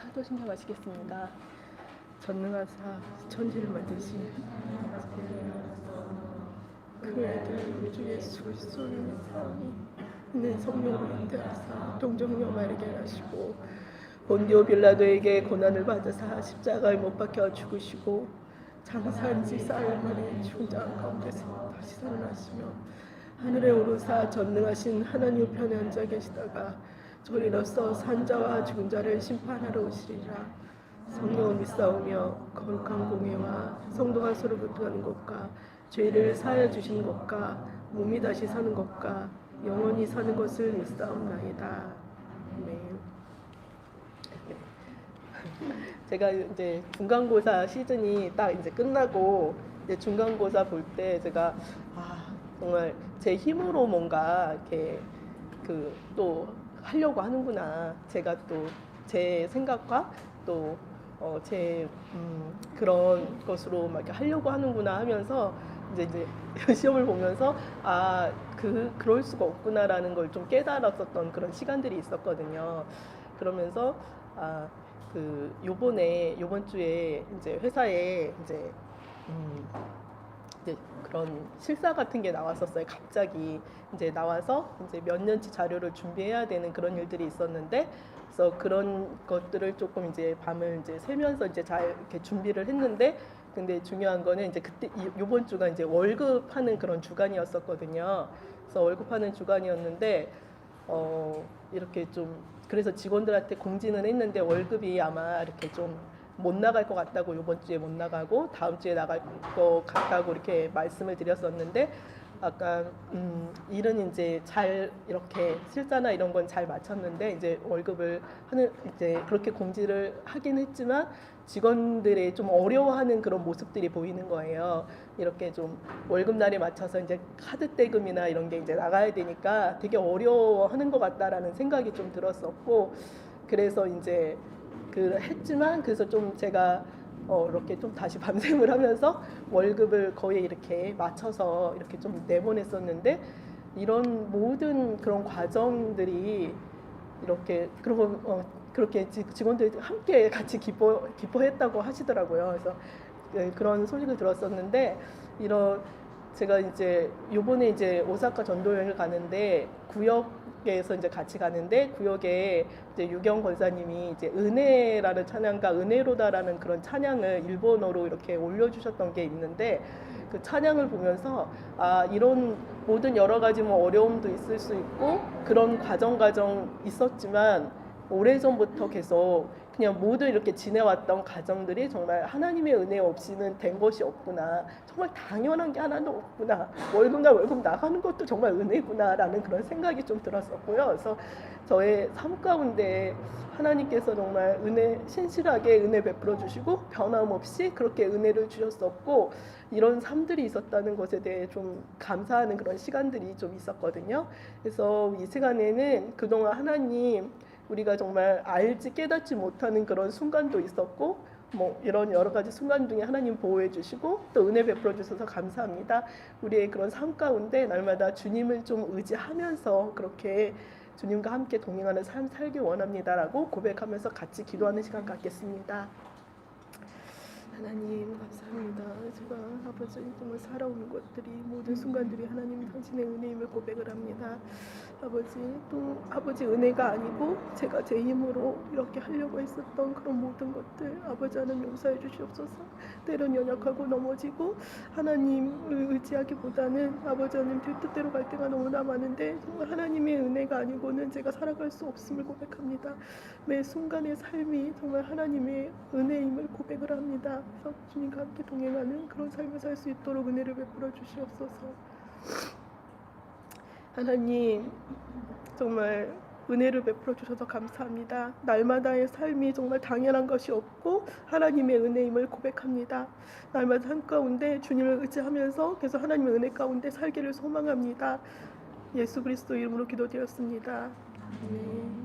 사도신경 하시겠습니다. 전능하사 천지를 만드신 그 애들 주 예수 그리스도의 사랑이 내 성령으로 잉태하사 동정녀 마리아에게 하시고 본디오 빌라도에게 고난을 받으사 십자가에 못 박혀 죽으시고 장사한 지 사흘 만에 죽은 자 가운데서 다시 살아나시며 하늘에 오르사 전능하신 하나님 우편에 앉아 계시다가 저리로서 산자와 죽은 자를 심판하러 오시리라. 성령을 믿사오며 거룩한 공예와 성도가 서로 교통하는 것과 죄를 사하여 주시는 것과 몸이 다시 사는 것과 영원히 사는 것을 믿사옵나이다. 아멘. 제가 이제 중간고사 시즌이 딱 이제 끝나고 이제 중간고사 볼 때 제가 정말 제 힘으로 뭔가 이렇게 또 하려고 하는구나. 제가 또 제 생각과 또 제 그런 것으로 막 이렇게 하려고 하는구나 하면서 이제 시험을 보면서 그럴 수가 없구나라는 걸 좀 깨달았었던 그런 시간들이 있었거든요. 그러면서 요번 주에 이제 회사에 이제 그런 실사 같은 게 나왔었어요. 갑자기 이제 나와서 이제 몇 년치 자료를 준비해야 되는 그런 일들이 있었는데, 그래서 그런 것들을 조금 이제 밤을 이제 새면서 이제 잘 이렇게 준비를 했는데, 근데 중요한 거는 이제 그때 요번 주가 이제 월급하는 그런 주간이었었거든요. 그래서 월급하는 주간이었는데 이렇게 좀 그래서 직원들한테 공지는 했는데 월급이 아마 이렇게 좀 못 나갈 것 같다고, 이번 주에 못 나가고 다음 주에 나갈 것 같다고 이렇게 말씀을 드렸었는데, 아까 일은 이제 잘 이렇게 실사나 이런 건 잘 마쳤는데 이제 월급을 하는 이제 그렇게 공지를 하긴 했지만 직원들의 좀 어려워하는 그런 모습들이 보이는 거예요. 이렇게 좀 월급날에 맞춰서 이제 카드 대금이나 이런 게 이제 나가야 되니까 되게 어려워하는 것 같다라는 생각이 좀 들었었고, 그래서 이제 했지만 그래서 좀 제가 이렇게 좀 다시 밤샘을 하면서 월급을 거의 이렇게 맞춰서 이렇게 좀 내보냈었는데, 이런 모든 그런 과정들이 이렇게 그렇게 직원들이 함께 같이 기뻐했다고 하시더라고요. 그래서 그런 소식을 들었었는데, 제가 이제 요번에 이제 오사카 전도 여행을 가는데 구역에서 이제 같이 가는데, 구역에 이제 유경 권사님이 이제 은혜라는 찬양과 은혜로다라는 그런 찬양을 일본어로 이렇게 올려주셨던 게 있는데, 그 찬양을 보면서 이런 모든 여러 가지 뭐 어려움도 있을 수 있고 그런 과정 있었지만 오래전부터 계속 그냥 모두 이렇게 지내왔던 가정들이 정말 하나님의 은혜 없이는 된 것이 없구나, 정말 당연한 게 하나도 없구나, 월급 나가는 것도 정말 은혜구나라는 그런 생각이 좀 들었었고요. 그래서 저의 삶 가운데 하나님께서 정말 신실하게 은혜 베풀어 주시고 변함없이 그렇게 은혜를 주셨었고, 이런 삶들이 있었다는 것에 대해 좀 감사하는 그런 시간들이 좀 있었거든요. 그래서 이 시간에는 그동안 하나님 우리가 정말 알지 깨닫지 못하는 그런 순간도 있었고, 뭐 이런 여러 가지 순간 중에 하나님 보호해 주시고 또 은혜 베풀어 주셔서 감사합니다. 우리의 그런 삶 가운데 날마다 주님을 좀 의지하면서 그렇게 주님과 함께 동행하는 삶 살기 원합니다라고 고백하면서 같이 기도하는 시간 갖겠습니다. 하나님 감사합니다. 제가 아버지 정말 살아오는 것들이 모든 순간들이 하나님 당신의 은혜임을 고백을 합니다. 아버지 은혜가 아니고 제가 제 힘으로 이렇게 하려고 했었던 그런 모든 것들 아버지 하나님 용서해 주시옵소서. 때론 연약하고 넘어지고 하나님을 의지하기보다는 아버지 하나님 제 뜻대로 갈 때가 너무나 많은데 정말 하나님의 은혜가 아니고는 제가 살아갈 수 없음을 고백합니다. 매 순간의 삶이 정말 하나님의 은혜임을 고백을 합니다. 그래서 주님과 함께 동행하는 그런 삶을 살 수 있도록 은혜를 베풀어 주시옵소서. 하나님 정말 은혜를 베풀어 주셔서 감사합니다. 날마다의 삶이 정말 당연한 것이 없고 하나님의 은혜임을 고백합니다. 날마다 삶 가운데 주님을 의지하면서 계속 하나님의 은혜 가운데 살기를 소망합니다. 예수 그리스도 이름으로 기도드렸습니다. 아멘.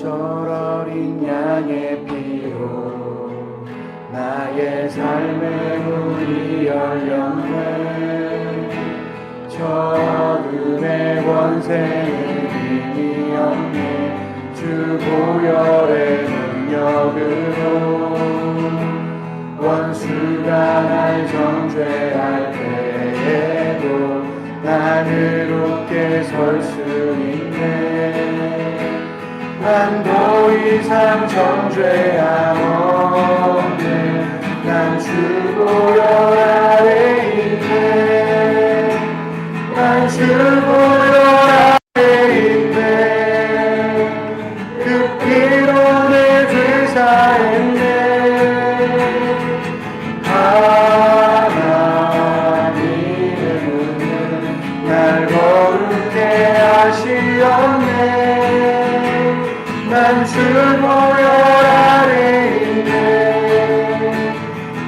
어린 양의 피로 나의 삶의 문이 열렸네. 저 어둠의 권세는 힘이 없네. 주 보혈의 능력으로 원수가 날 정죄할 때에도 난 의롭게 설 수 있네. 난 더 이상 정죄함 없네. 난 주 보혈 아래 있네. 난 주 보혈 아래 있네. 그 피로 내 죄 사했네. 하나님의 눈은 날 거룩해 하시었네. 난 주 보혈 아래 있네.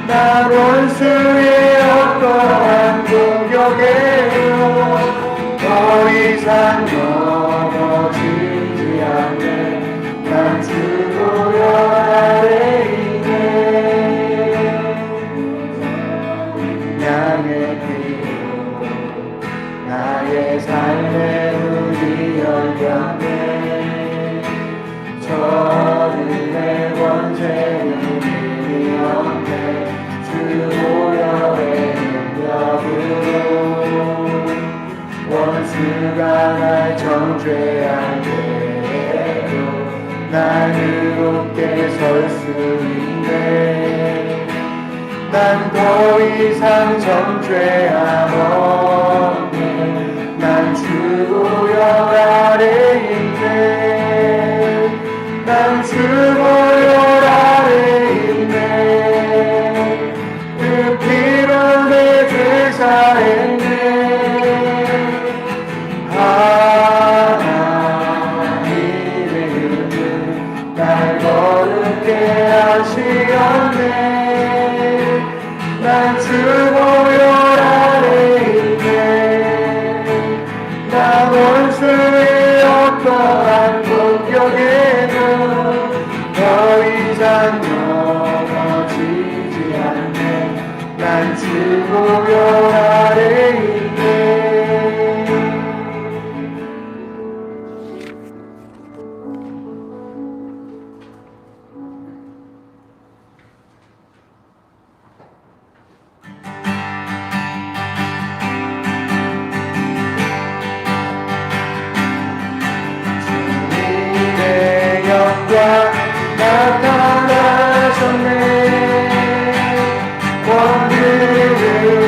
난 원수의 어떠한 공격에도 더 이상 넘어지지 않네. 난 주 보혈 아래 있네. 양의 피로 나의 삶의 문이 열렸네. 저 어둠의 권세는 힘이 없네. 주 보혈의 능력으로 원수가 날 정죄할 때에도 난 의롭게 설 수 있네. 난 더 이상 정죄함 없네. 난 주 보혈 아래 있네. 난 주 보혈 아래 있네. 그 피로 내 죄 사했네. 하나님의 은은 날 거룩게 하시었네. 난 주 보혈 아래 있네. 난 원수의 어떠한 공격에도 더 이상 넘어지지 않네. 난 주 보혈 아래 있네. 주님의 영광 나타나셨네. 원들으로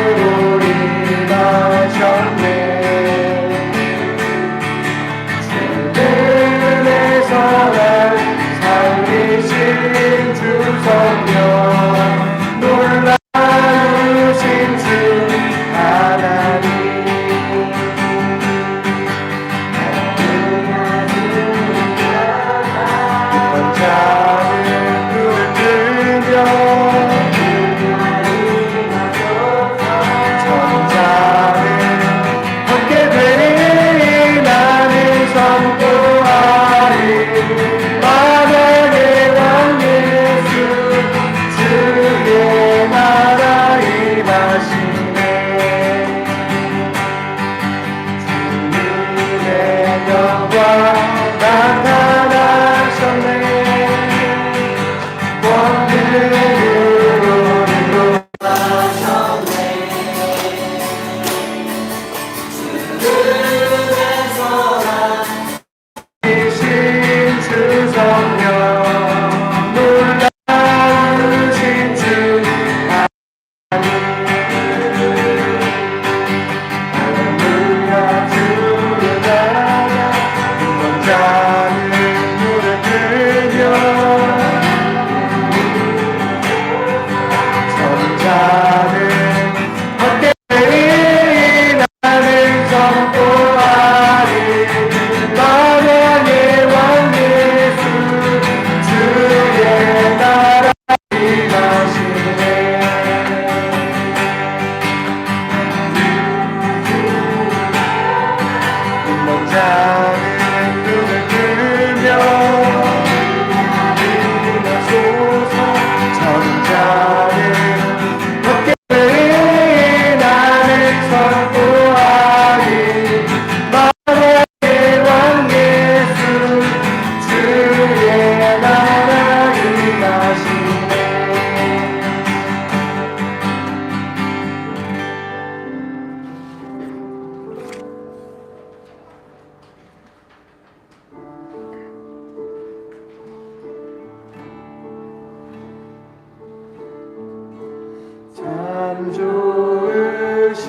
참 좋으신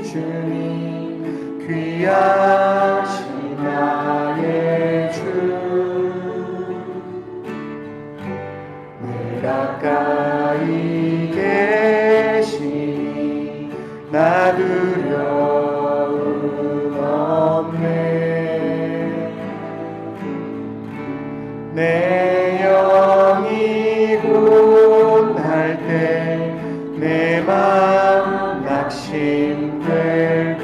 주님 귀하신 나의 주 늘 가까이 계시니 나 두려움 없네 내 영이 고날 때 내 맘 낙심될 때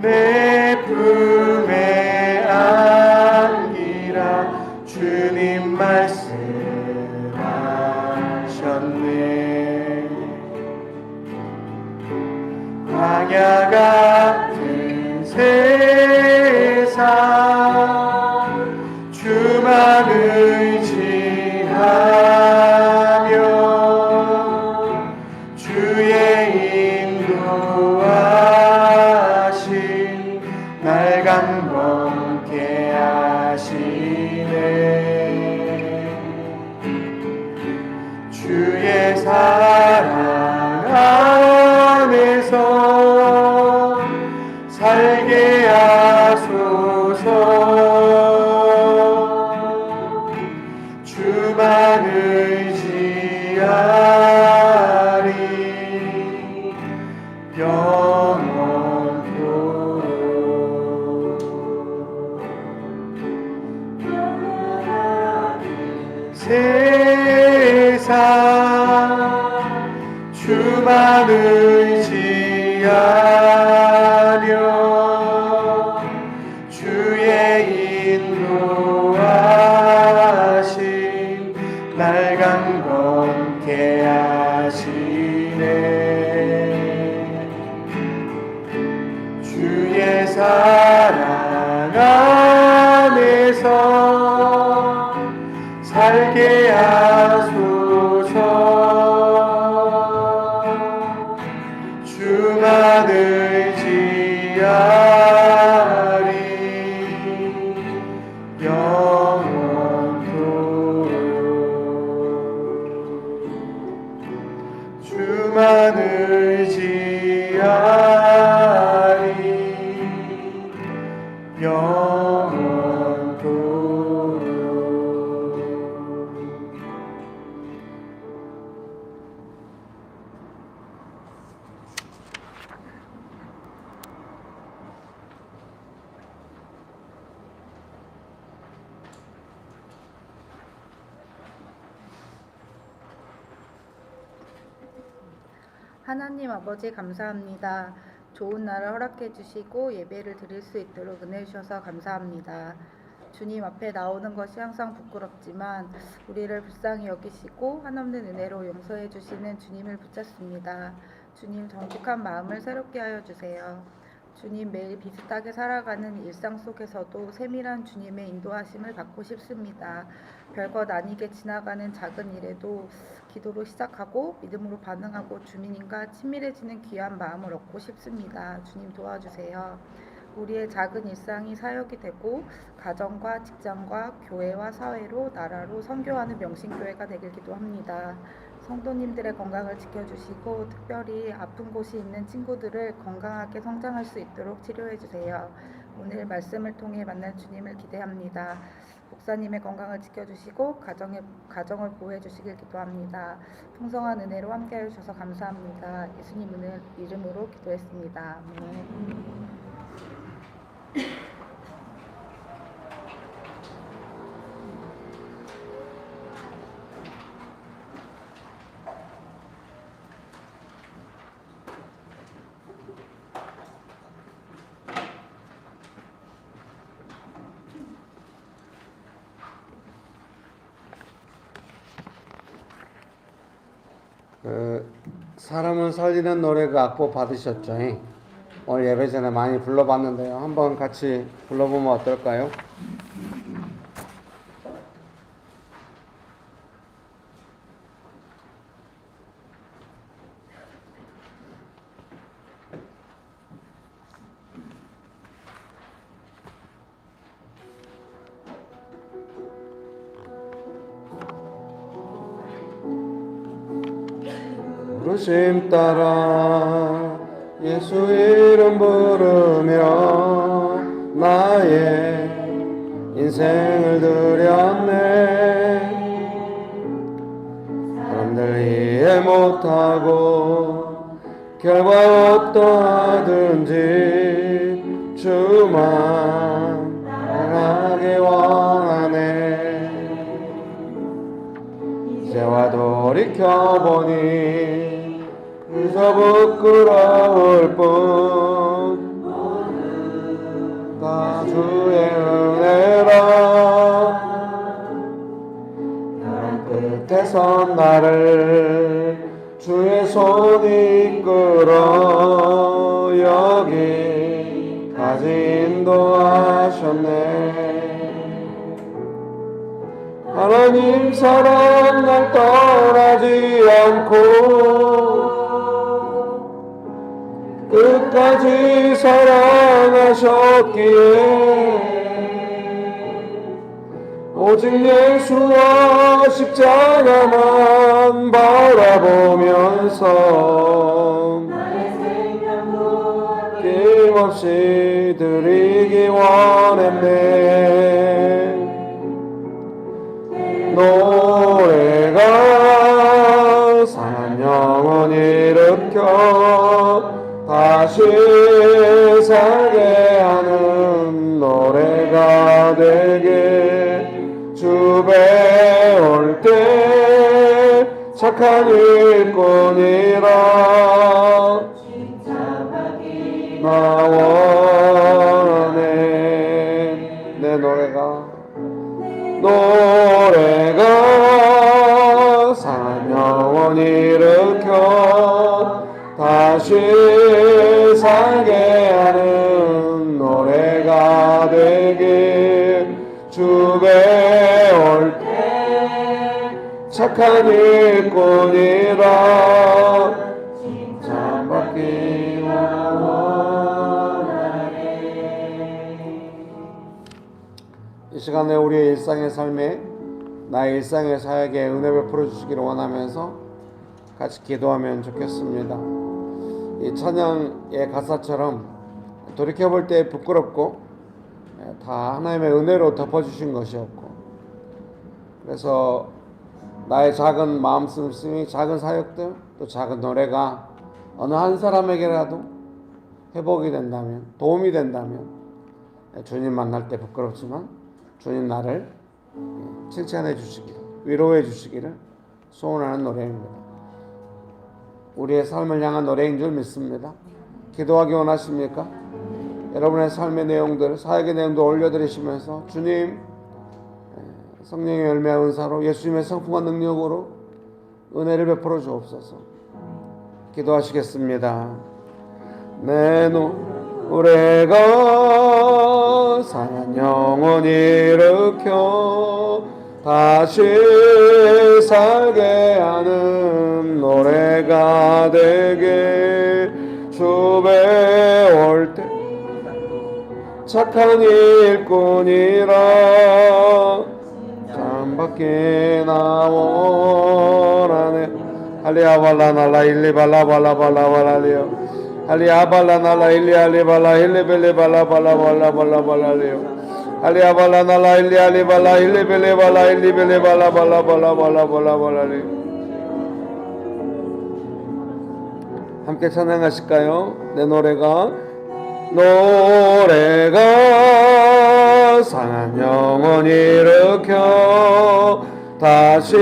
내 품에 안기라 주님 말씀하셨네 광야 같은 세상 주만 의지하며 주의 인도하심 날 강건케 하시네 주의 사랑 안에서 살게 하소서 주만 의지하리 영원토록 세상 주만 의지하며 주의 인도하심 날 강건케 하시네 주의 사랑 안에서 살게 하소서 주만 의지하리 영원토록 주만 의지하리 영원토록 하나님 아버지 감사합니다. 좋은 날을 허락해 주시고 예배를 드릴 수 있도록 은혜 주셔서 감사합니다. 주님 앞에 나오는 것이 항상 부끄럽지만 우리를 불쌍히 여기시고 한없는 은혜로 용서해 주시는 주님을 붙잡습니다. 주님 정직한 마음을 새롭게 하여 주세요. 주님 매일 비슷하게 살아가는 일상 속에서도 세밀한 주님의 인도하심을 받고 싶습니다. 별것 아니게 지나가는 작은 일에도 기도로 시작하고 믿음으로 반응하고 주님과 친밀해지는 귀한 마음을 얻고 싶습니다. 주님 도와주세요. 우리의 작은 일상이 사역이 되고 가정과 직장과 교회와 사회로 나라로 선교하는 명신교회가 되길 기도합니다. 성도님들의 건강을 지켜주시고 특별히 아픈 곳이 있는 친구들을 건강하게 성장할 수 있도록 치료해 주세요. 오늘 말씀을 통해 만날 주님을 기대합니다. 목사님의 건강을 지켜주시고 가정을 보호해 주시길 기도합니다. 풍성한 은혜로 함께해 주셔서 감사합니다. 예수님 이름으로 기도했습니다. 아멘. 사람을 살리는 노래 그 악보 받으셨죠? 오늘 예배 전에 많이 불러봤는데요. 한번 같이 불러보면 어떨까요? 부르심 따라 예수 이름 부르며 나의 인생을 드렸네. 사람들 이해 못하고 결과 어떠하든지 주만 따라가기 원하네. 이제와 돌이켜보니 그저 부끄러울 뿐 다 주의 은혜라. 벼랑 끝에 선 나를 주의 손이 이끌어 여기까지 인도하셨네. 하나님 사랑 날 떠나지 않고 끝까지 사랑하셨기에 오직 예수와 십자가만 바라보면서 힘없이 드리기 원했네. 노래가 상한 영혼 일으켜 다시 살게 하는 노래가 되게 주 배울 때 착한 일꾼이라 나 원하네. 내 노래가 상한 영혼 일으켜 다시 살게 하는 노래가 되게 주 배울 때 착한 일꾼이라 칭찬받기 원하네. 이 시간에 우리의 일상의 삶에 나의 일상의 사역에 은혜 베풀어 주시기를 원하면서 같이 기도하면 좋겠습니다. 이 찬양의 가사처럼 돌이켜볼 때 부끄럽고 다 하나님의 은혜로 덮어주신 것이었고, 그래서 나의 작은 마음 씀씀이, 작은 사역들, 또 작은 노래가 어느 한 사람에게라도 회복이 된다면, 도움이 된다면 주님 만날 때 부끄럽지만 주님 나를 칭찬해 주시기를, 위로해 주시기를 소원하는 노래입니다. 우리의 삶을 향한 노래인 줄 믿습니다. 기도하기 원하십니까? 여러분의 삶의 내용들, 사역의 내용도 올려드리시면서 주님 성령의 열매와 은사로 예수님의 성품과 능력으로 은혜를 베풀어 주옵소서. 기도하시겠습니다. 내 노래가 상한 영혼 일으켜 다시 살게 하는 노래가 되게 주 배울 때 착한 일꾼이라 참받기 나 원하네. 할리아발라날라 일리발라발라발라발라리오 할리아발라날라 일리알리발라 일리벨리발라발라발라발라발라리오 할리아발라날라 일리알리발라 일리벨리발라 일리벨리발라발라발라발라발라발라리. 함께 찬양하실까요? 내 노래가 상한 영혼 일으켜 다시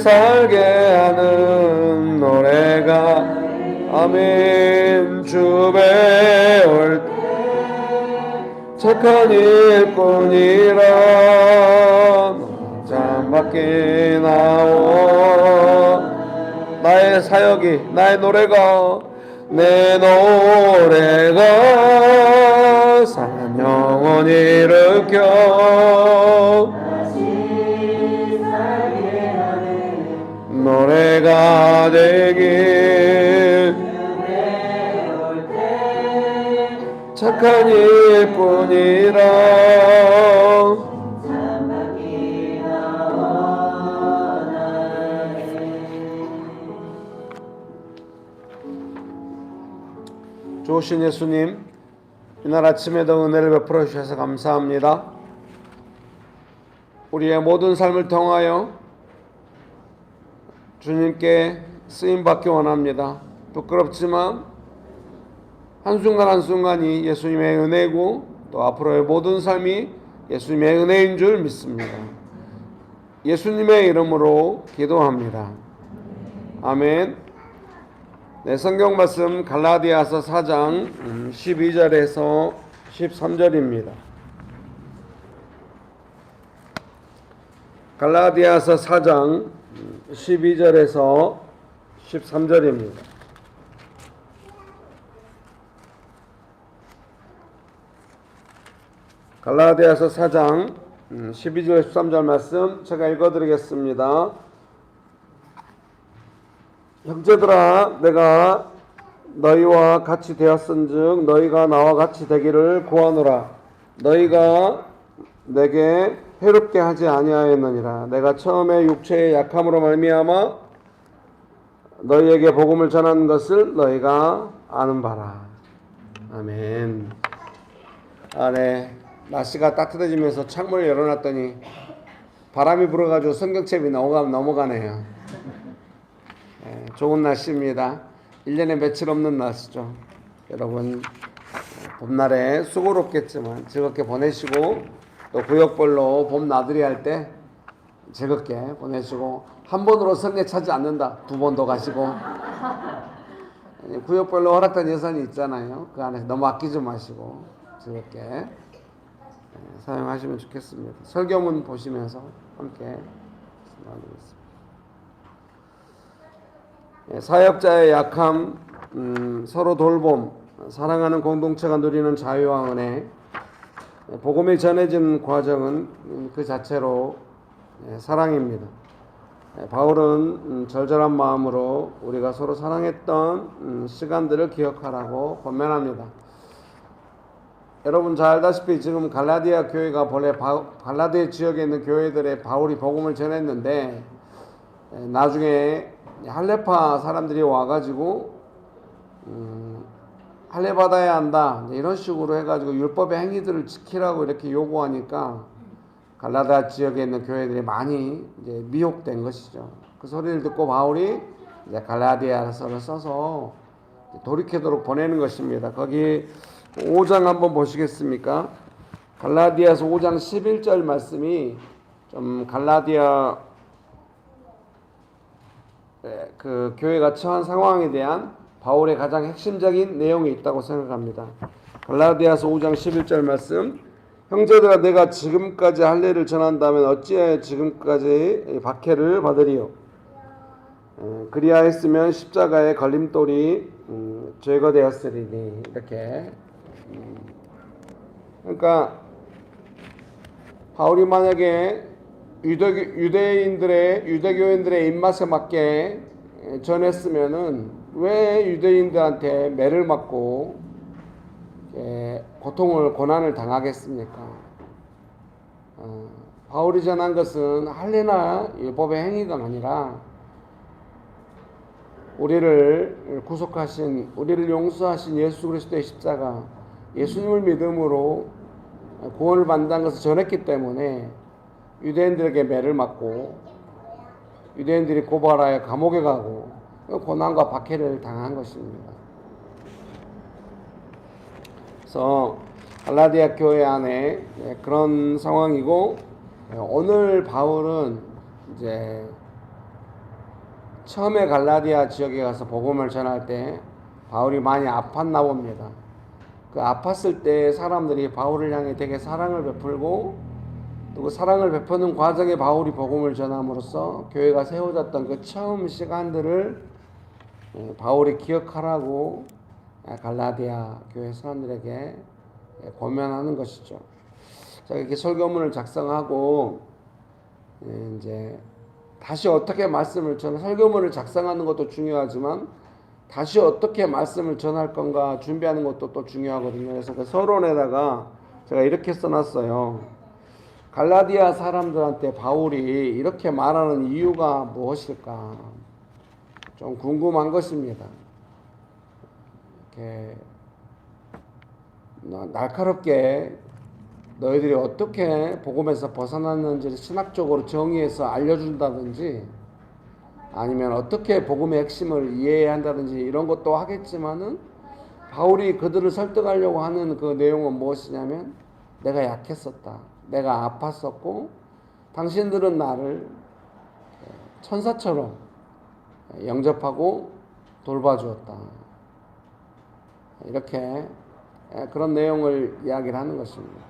살게 하는 노래가 아멘. 주 배울 때 착한 일꾼이라 참받기 나오. 나의 사역이, 나의 노래가, 내 노래가 상한 영혼 일으켜 노래가 되길 착한 일뿐이라 좋으신 예수님, 이날 아침에도 은혜를 베풀어 주셔서 감사합니다. 우리의 모든 삶을 통하여 주님께 쓰임받기 원합니다. 부끄럽지만 한순간 한순간이 예수님의 은혜고 또 앞으로의 모든 삶이 예수님의 은혜인 줄 믿습니다. 예수님의 이름으로 기도합니다. 아멘. 네, 성경 말씀 갈라디아서 4장 12절에서 13절입니다. 갈라디아서 4장 12절에서 13절입니다. 갈라디아서 4장 12절 13절 말씀 제가 읽어드리겠습니다. 형제들아, 내가 너희와 같이 되었은즉 너희가 나와 같이 되기를 구하노라. 너희가 내게 해롭게 하지 아니하였느니라. 내가 처음에 육체의 약함으로 말미암아 너희에게 복음을 전한 것을 너희가 아는 바라. 아멘. 네. 날씨가 따뜻해지면서 창문을 열어놨더니 바람이 불어가지고 성경책이 넘어가네요. 좋은 날씨입니다. 1년에 며칠 없는 날씨죠. 여러분 봄날에 수고롭겠지만 즐겁게 보내시고 또 구역별로 봄 나들이 할 때 즐겁게 보내시고 한 번으로 성례 차지 않는다. 2번 더 가시고 구역별로 허락된 예산이 있잖아요. 그 안에 너무 아끼지 마시고 즐겁게 사용하시면 좋겠습니다. 설교문 보시면서 함께 나누겠습니다. 사역자의 약함, 서로 돌봄, 사랑하는 공동체가 누리는 자유와 은혜, 복음이 전해진 과정은 그 자체로 사랑입니다. 바울은 절절한 마음으로 우리가 서로 사랑했던 시간들을 기억하라고 권면합니다. 여러분 잘 알다시피 지금 갈라디아 교회가 본래 갈라디아 지역에 있는 교회들의 바울이 복음을 전했는데 나중에 할례파 사람들이 와가지고 할례 받아야 한다 이런 식으로 해가지고 율법의 행위들을 지키라고 이렇게 요구하니까 갈라디아 지역에 있는 교회들이 많이 이제 미혹된 것이죠. 그 소리를 듣고 바울이 이제 갈라디아서를 써서 돌이키도록 보내는 것입니다. 거기 5장 한번 보시겠습니까? 갈라디아서 5장 11절 말씀이 좀 갈라디아 그 교회가 처한 상황에 대한 바울의 가장 핵심적인 내용이 있다고 생각합니다. 갈라디아서 5장 11절 말씀, 형제들아 내가 지금까지 할례를 전한다면 어찌하여 지금까지 박해를 받으리요? 그리하였으면 십자가의 걸림돌이 제거되었으리니. 이렇게 그러니까 바울이 만약에 유대교인들의 입맛에 맞게 전했으면은 왜 유대인들한테 매를 맞고 고통을 고난을 당하겠습니까? 바울이 전한 것은 할례나 율법의 행위가 아니라 우리를 구속하신, 우리를 용서하신 예수 그리스도의 십자가, 예수님을 믿음으로 구원을 받는다는 것을 전했기 때문에 유대인들에게 매를 맞고 유대인들이 고발하여 감옥에 가고 고난과 박해를 당한 것입니다. 그래서 갈라디아 교회 안에 그런 상황이고, 오늘 바울은 이제 처음에 갈라디아 지역에 가서 복음을 전할 때 바울이 많이 아팠나 봅니다. 그 아팠을 때 사람들이 바울을 향해 되게 사랑을 베풀고 또 그 사랑을 베푸는 과정에 바울이 복음을 전함으로써 교회가 세워졌던 그 처음 시간들을 바울이 기억하라고 갈라디아 교회 사람들에게 권면하는 것이죠. 자, 이렇게 설교문을 작성하고 이제 다시 어떻게 말씀을 설교문을 작성하는 것도 중요하지만 다시 어떻게 말씀을 전할 건가 준비하는 것도 또 중요하거든요. 그래서 그 서론에다가 제가 이렇게 써놨어요. 갈라디아 사람들한테 바울이 이렇게 말하는 이유가 무엇일까? 좀 궁금한 것입니다. 이렇게 날카롭게 너희들이 어떻게 복음에서 벗어났는지를 신학적으로 정의해서 알려준다든지 아니면 어떻게 복음의 핵심을 이해해야 한다든지 이런 것도 하겠지만은 바울이 그들을 설득하려고 하는 그 내용은 무엇이냐면 내가 약했었다. 내가 아팠었고 당신들은 나를 천사처럼 영접하고 돌봐주었다. 이렇게 그런 내용을 이야기를 하는 것입니다.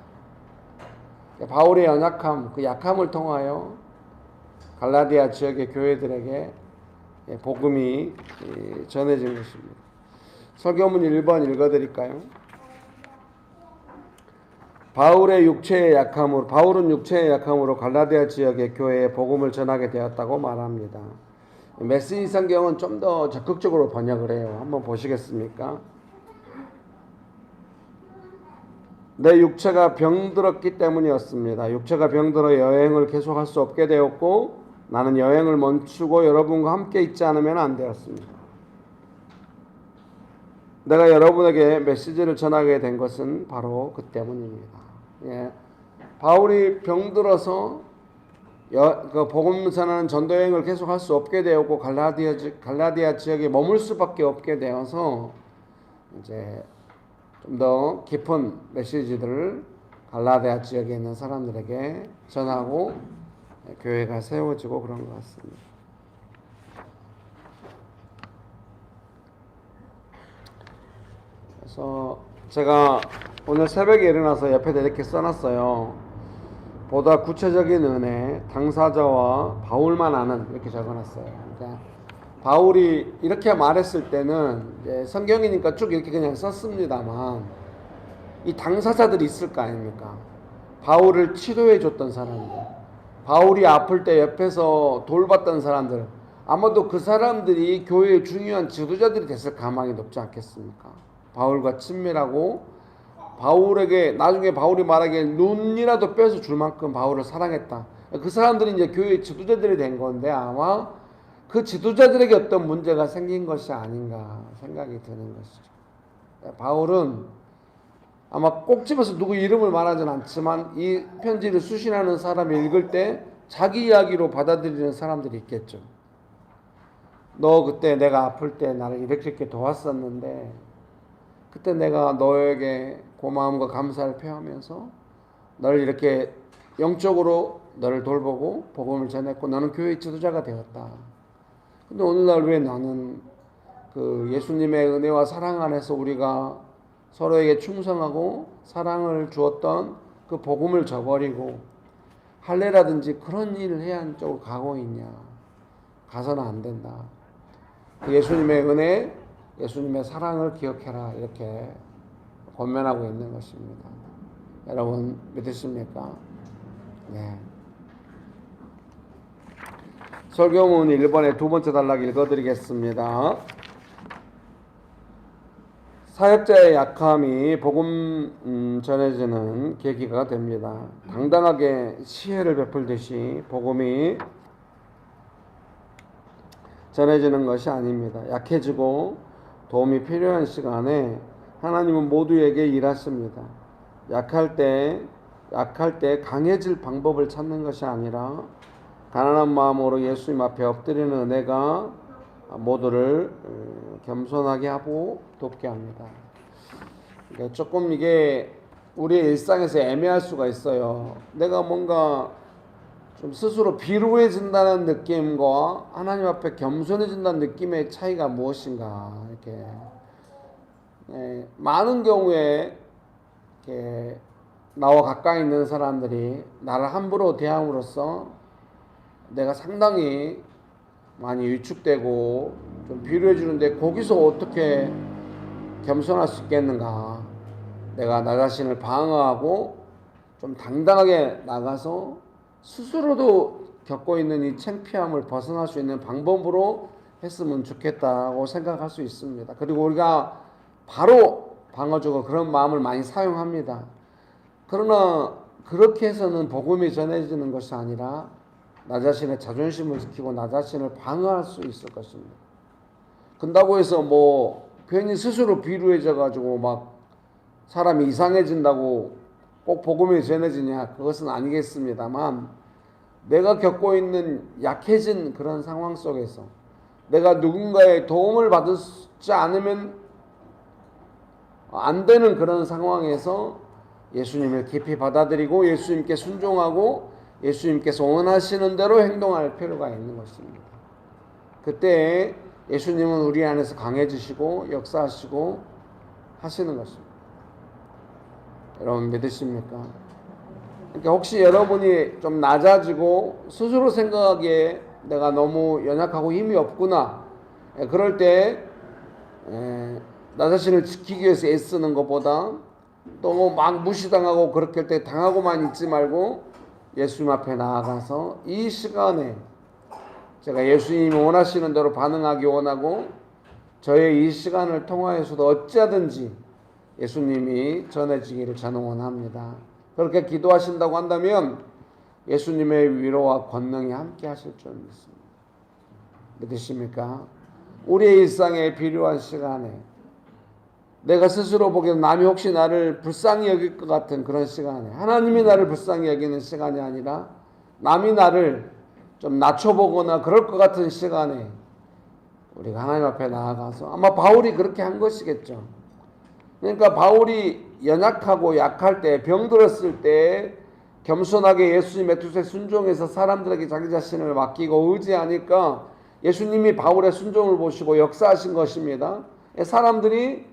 바울의 연약함, 그 약함을 통하여 갈라디아 지역의 교회들에게 복음이 전해진 것입니다. 설교문 1번 읽어드릴까요? 바울은 육체의 약함으로 갈라디아 지역의 교회에 복음을 전하게 되었다고 말합니다. 메시지 성경은 좀 더 적극적으로 번역을 해요. 한번 보시겠습니까? 내 육체가 병들었기 때문이었습니다. 육체가 병들어 여행을 계속할 수 없게 되었고 나는 여행을 멈추고 여러분과 함께 있지 않으면 안 되었습니다. 내가 여러분에게 메시지를 전하게 된 것은 바로 그 때문입니다. 바울이 병들어서 그 복음 전하는 전도 여행을 계속할 수 없게 되었고 갈라디아 지역에 머물 수밖에 없게 되어서 이제 좀 더 깊은 메시지들을 갈라디아 지역에 있는 사람들에게 전하고 교회가 세워지고 그런 것 같습니다. 그래서 제가 오늘 새벽에 일어나서 옆에다 이렇게 써놨어요. 보다 구체적인 은혜, 당사자와 바울만 아는 이렇게 적어놨어요. 그러니까 바울이 이렇게 말했을 때는 이제 성경이니까 쭉 이렇게 그냥 썼습니다만 이 당사자들이 있을 거 아닙니까? 바울을 치료해 줬던 사람들, 바울이 아플 때 옆에서 돌봤던 사람들, 아마도 그 사람들이 교회의 중요한 지도자들이 됐을 가망이 높지 않겠습니까? 바울과 친밀하고 바울에게 나중에 바울이 말하기에 눈이라도 빼서 줄 만큼 바울을 사랑했다. 그 사람들이 이제 교회의 지도자들이 된 건데 아마 그 지도자들에게 어떤 문제가 생긴 것이 아닌가 생각이 드는 것이죠. 바울은 아마 꼭 집어서 누구 이름을 말하진 않지만 이 편지를 수신하는 사람이 읽을 때 자기 이야기로 받아들이는 사람들이 있겠죠. 너 그때 내가 아플 때 나를 이렇게 도왔었는데 그때 내가 너에게 고마움과 감사를 표하면서 너를 이렇게 영적으로 너를 돌보고 복음을 전했고 너는 교회의 지도자가 되었다. 근데 오늘날 왜 나는 그 예수님의 은혜와 사랑 안에서 우리가 서로에게 충성하고 사랑을 주었던 그 복음을 저버리고 할례라든지 그런 일을 해야 하는 쪽으로 가고 있냐? 가서는 안 된다. 그 예수님의 은혜, 예수님의 사랑을 기억해라 이렇게 권면하고 있는 것입니다. 여러분 믿으십니까? 네. 설교문 1번의 두 번째 단락 읽어드리겠습니다. 사역자의 약함이 복음 전해지는 계기가 됩니다. 당당하게 시혜를 베풀듯이 복음이 전해지는 것이 아닙니다. 약해지고 도움이 필요한 시간에 하나님은 모두에게 일하십니다. 약할 때 강해질 방법을 찾는 것이 아니라 가난한 마음으로 예수님 앞에 엎드리는 은혜가 모두를 겸손하게 하고 돕게 합니다. 그러니까 조금 이게 우리의 일상에서 애매할 수가 있어요. 내가 뭔가 좀 스스로 비루해진다는 느낌과 하나님 앞에 겸손해진다는 느낌의 차이가 무엇인가 이렇게 많은 경우에 이렇게 나와 가까이 있는 사람들이 나를 함부로 대함으로써 내가 상당히 많이 위축되고 좀 비루해지는데 거기서 어떻게 겸손할 수 있겠는가? 내가 나 자신을 방어하고 좀 당당하게 나가서 스스로도 겪고 있는 이 창피함을 벗어날 수 있는 방법으로 했으면 좋겠다고 생각할 수 있습니다. 그리고 우리가 바로 방어적으로 그런 마음을 많이 사용합니다. 그러나 그렇게 해서는 복음이 전해지는 것이 아니라 나 자신의 자존심을 지키고 나 자신을 방어할 수 있을 것입니다. 그런다고 해서 뭐 괜히 스스로 비루해져 가지고 막 사람이 이상해진다고 꼭 복음이 전해지냐? 그것은 아니겠습니다만 내가 겪고 있는 약해진 그런 상황 속에서 내가 누군가의 도움을 받지 않으면 안 되는 그런 상황에서 예수님을 깊이 받아들이고 예수님께 순종하고 예수님께서 원하시는 대로 행동할 필요가 있는 것입니다. 그때 예수님은 우리 안에서 강해지시고 역사하시고 하시는 것입니다. 여러분 믿으십니까? 그러니까 혹시 여러분이 좀 낮아지고 스스로 생각하기에 내가 너무 연약하고 힘이 없구나, 그럴 때 나 자신을 지키기 위해서 애쓰는 것보다 너무 막 무시당하고 그렇게 할 때 당하고만 있지 말고 예수님 앞에 나아가서 이 시간에 제가 예수님이 원하시는 대로 반응하기 원하고 저의 이 시간을 통하여서도 어찌하든지 예수님이 전해지기를 저는 원합니다. 그렇게 기도하신다고 한다면 예수님의 위로와 권능이 함께 하실 줄 믿습니다. 믿으십니까? 우리의 일상에 필요한 시간에 내가 스스로 보기에는 남이 혹시 나를 불쌍히 여길 것 같은 그런 시간에 하나님이 나를 불쌍히 여기는 시간이 아니라 남이 나를 좀 낮춰보거나 그럴 것 같은 시간에 우리가 하나님 앞에 나아가서 아마 바울이 그렇게 한 것이겠죠. 그러니까 바울이 연약하고 약할 때 병들었을 때 겸손하게 예수님의 뜻에 순종해서 사람들에게 자기 자신을 맡기고 의지하니까 예수님이 바울의 순종을 보시고 역사하신 것입니다. 사람들이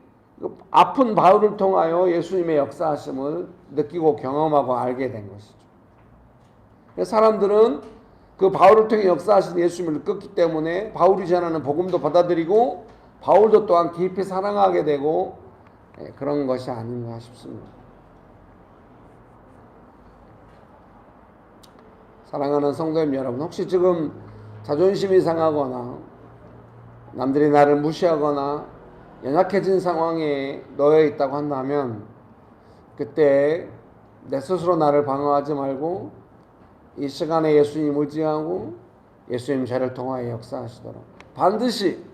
아픈 바울을 통하여 예수님의 역사하심을 느끼고 경험하고 알게 된 것이죠. 사람들은 그 바울을 통해 역사하신 예수님을 느꼈기 때문에 바울이 전하는 복음도 받아들이고 바울도 또한 깊이 사랑하게 되고 그런 것이 아닌가 싶습니다. 사랑하는 성도님 여러분, 혹시 지금 자존심이 상하거나 남들이 나를 무시하거나 연약해진 상황에 놓여 있다고 한다면 그때 내 스스로 나를 방어하지 말고 이 시간에 예수님 의지하고 예수님 저를 통하여 역사하시도록 반드시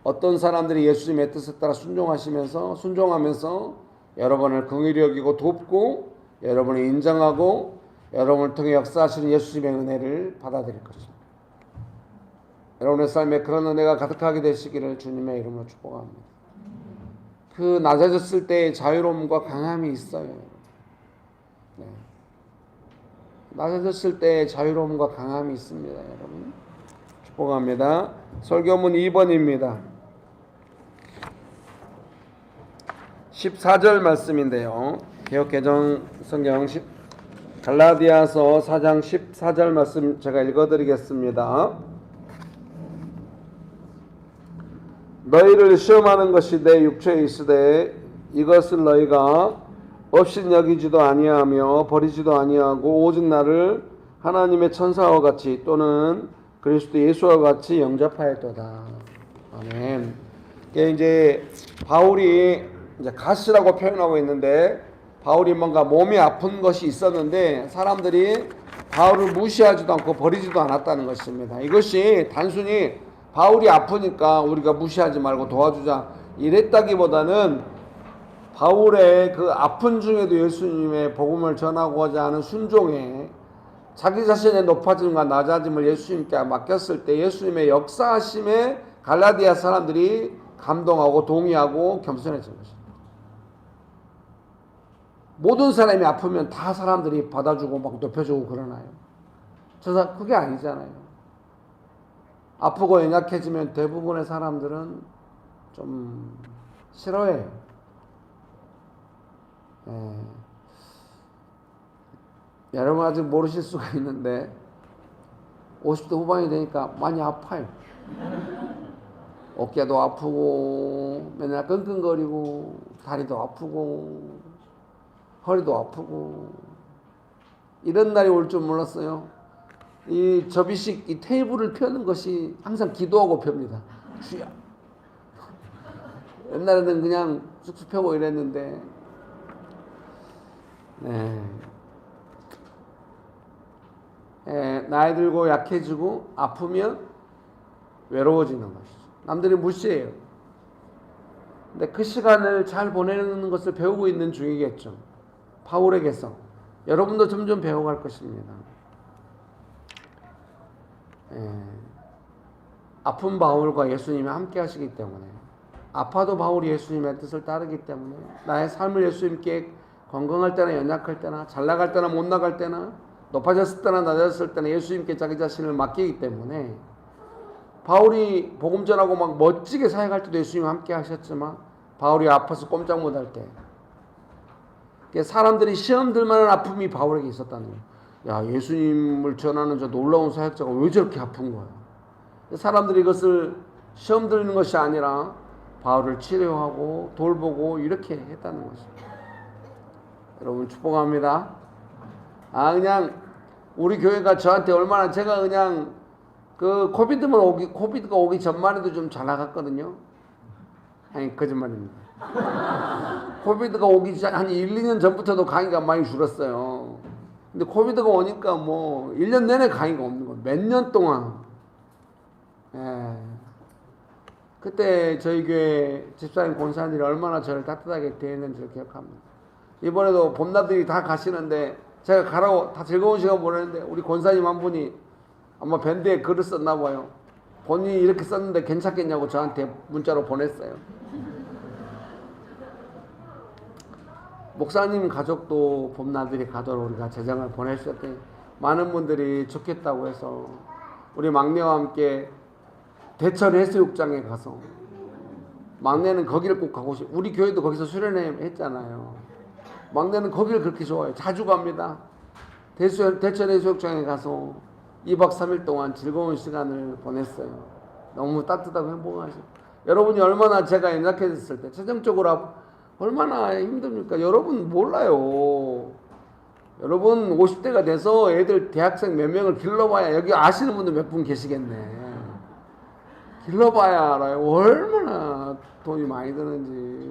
어떤 사람들이 예수님의 뜻에 따라 순종하면서 여러분을 긍휼히 여기고 돕고 여러분을 인정하고 여러분을 통해 역사하시는 예수님의 은혜를 받아들일 것입니다. 여러분의 삶에 그런 은혜가 가득하게 되시기를 주님의 이름으로 축복합니다. 그 낮아졌을 때의 자유로움과 강함이 있어요. 네. 낮아졌을 때의 자유로움과 강함이 있습니다. 여러분 축복합니다. 설교문 2번입니다. 14절 말씀인데요. 개역개정 성경 갈라디아서 4장 14절 말씀 제가 읽어드리겠습니다. 너희를 시험하는 것이 내 육체에 있으되 이것을 너희가 없인 여기지도 아니하며 버리지도 아니하고 오직 나를 하나님의 천사와 같이 또는 그리스도 예수와 같이 영접하였도다. 아멘. 이제 바울이 이제 가시라고 표현하고 있는데 바울이 뭔가 몸이 아픈 것이 있었는데 사람들이 바울을 무시하지도 않고 버리지도 않았다는 것입니다. 이것이 단순히 바울이 아프니까 우리가 무시하지 말고 도와주자 이랬다기보다는 바울의 그 아픈 중에도 예수님의 복음을 전하고자 하는 순종에 자기 자신의 높아짐과 낮아짐을 예수님께 맡겼을 때 예수님의 역사하심에 갈라디아 사람들이 감동하고 동의하고 겸손해진 것입니다. 모든 사람이 아프면 다 사람들이 받아주고 막 높여주고 그러나요? 그게 아니잖아요. 아프고 연약해지면 대부분의 사람들은 좀 싫어해요. 여러분 아직 모르실 수가 있는데 50대 후반이 되니까 많이 아파요. 어깨도 아프고 맨날 끙끙거리고 다리도 아프고 허리도 아프고 이런 날이 올 줄 몰랐어요. 이 접이식 이 테이블을 펴는 것이 항상 기도하고 펴니다. 주여. 옛날에는 그냥 쑥쑥 펴고 이랬는데 나이 들고 약해지고 아프면 외로워지는 것이죠. 남들이 무시해요. 근데 그 시간을 잘 보내는 것을 배우고 있는 중이겠죠. 바울에게서. 여러분도 점점 배워갈 것입니다. 아픈 바울과 예수님이 함께 하시기 때문에, 아파도 바울이 예수님의 뜻을 따르기 때문에, 나의 삶을 예수님께 건강할 때나 연약할 때나 잘 나갈 때나 못 나갈 때나 높아졌을 때나 낮아졌을 때나 예수님께 자기 자신을 맡기기 때문에, 바울이 복음 전하고 막 멋지게 사역할 때도 예수님이 함께 하셨지만 바울이 아파서 꼼짝 못할 때 사람들이 시험 들 만한 아픔이 바울에게 있었다는 거예요. 야, 예수님을 전하는 저 놀라운 사역자가 왜 저렇게 아픈 거야? 사람들이 이것을 시험 들는 것이 아니라 바울을 치료하고 돌보고 이렇게 했다는 것입니다. 여러분 축복합니다. 그냥 우리 교회가 저한테 얼마나, 제가 그냥 그 코비드가 오기 전만 해도 좀 잘 나갔거든요. 아니, 거짓말입니다. 코비드가 오기 전 한 1, 2년 전부터도 강의가 많이 줄었어요. 근데 코비드가 오니까 뭐 1년 내내 강의가 없는 거예요. 몇 년 동안. 그때 저희 교회 집사님 권사님들이 얼마나 저를 따뜻하게 대했는지를 기억합니다. 이번에도 봄나들이 다 가시는데 제가 가라고 다 즐거운 시간 보내는데 우리 권사님 한 분이 아마 밴드에 글을 썼나 봐요. 본인이 이렇게 썼는데 괜찮겠냐고 저한테 문자로 보냈어요. 목사님 가족도 봄나들이 가도록 우리가 재정을 보내주셨더니 많은 분들이 좋겠다고 해서 우리 막내와 함께 대천 해수욕장에 가서, 막내는 거기를 꼭 가고 싶어. 우리 교회도 거기서 수련회 했잖아요. 막내는 거기를 그렇게 좋아해요. 자주 갑니다. 대천 해수욕장에 가서 2박 3일 동안 즐거운 시간을 보냈어요. 너무 따뜻하고 행복하죠. 여러분이 얼마나 제가 연약해졌을 때 재정적으로 얼마나 힘듭니까? 여러분 몰라요. 여러분 50대가 돼서 애들 대학생 몇 명을 길러봐야, 여기 아시는 분들 몇 분 계시겠네. 길러봐야 알아요. 얼마나 돈이 많이 드는지.